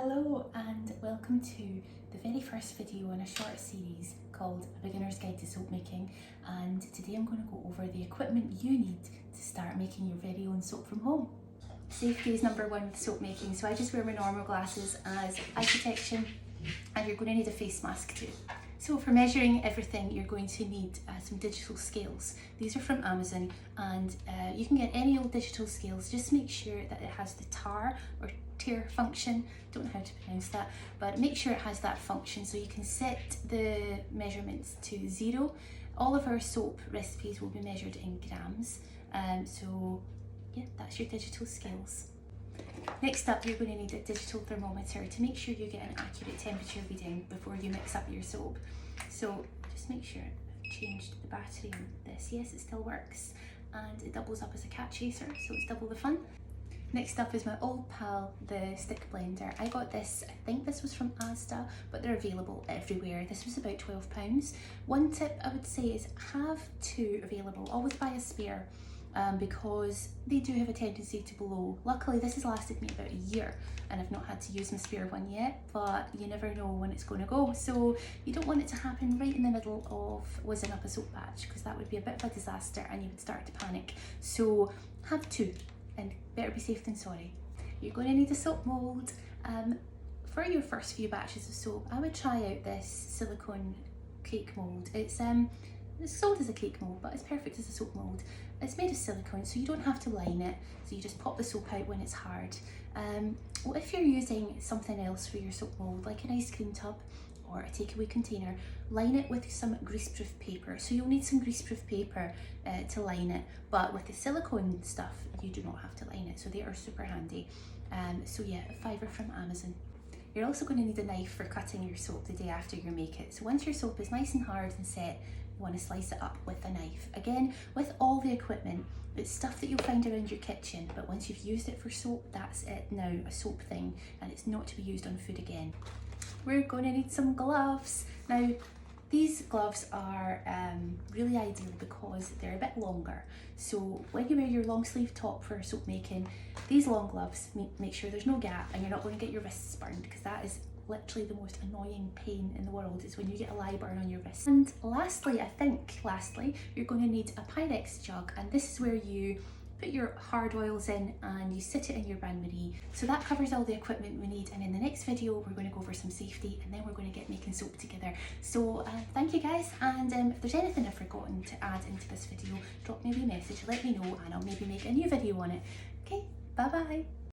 Hello and welcome to the very first video in a short series called A Beginner's Guide to Soap Making, and today I'm going to go over the equipment you need to start making your very own soap from home. Safety is number one with soap making, so I just wear my normal glasses as eye protection, and you're going to need a face mask too. So for measuring everything, you're going to need some digital scales. These are from Amazon, and you can get any old digital scales. Just make sure that it has the tar or tear function. Don't know how to pronounce that, but make sure it has that function so you can set the measurements to 0. All of our soap recipes will be measured in grams. So yeah, that's your digital scales. Next up, you're going to need a digital thermometer to make sure you get an accurate temperature reading before you mix up your soap. So just make sure I've changed the battery on this. Yes, it still works, and it doubles up as a cat chaser, so it's double the fun. Next up is my old pal, the stick blender. I got this, I think this was from Asda, but they're available everywhere. This was about £12. One tip I would say is have 2 available. Always buy a spare. Because they do have a tendency to blow. Luckily this has lasted me about a year and I've not had to use my spare one yet, but you never know when it's going to go, so you don't want it to happen right in the middle of whizzing up a soap batch, because that would be a bit of a disaster and you would start to panic. So have 2, and better be safe than sorry. You're going to need a soap mould. For your first few batches of soap, I would try out this silicone cake mould. It's sold as a cake mould, but it's perfect as a soap mould. It's made of silicone, so you don't have to line it, so you just pop the soap out when it's hard. Well, if you're using something else for your soap mould, like an ice cream tub or a takeaway container, line it with some greaseproof paper. So you'll need some greaseproof paper to line it, but with the silicone stuff, you do not have to line it, so they are super handy. So yeah, a £5 from Amazon. You're also going to need a knife for cutting your soap the day after you make it. So once your soap is nice and hard and set, you want to slice it up with a knife. Again, with all the equipment, it's stuff that you'll find around your kitchen, but once you've used it for soap, that's it now, a soap thing, and it's not to be used on food again. We're going to need some gloves. Now, these gloves are really ideal because they're a bit longer. So when you wear your long sleeve top for soap making, these long gloves make sure there's no gap and you're not going to get your wrists burned, because that is literally the most annoying pain in the world, is when you get a lye burn on your wrist. And lastly, you're going to need a Pyrex jug, and this is where you put your hard oils in and you sit it in your bain-marie. So that covers all the equipment we need, and in the next video we're going to go over some safety, and then we're going to get making soap together. So thank you guys, and if there's anything I've forgotten to add into this video, drop me a wee message, let me know, and I'll maybe make a new video on it. Okay, bye bye.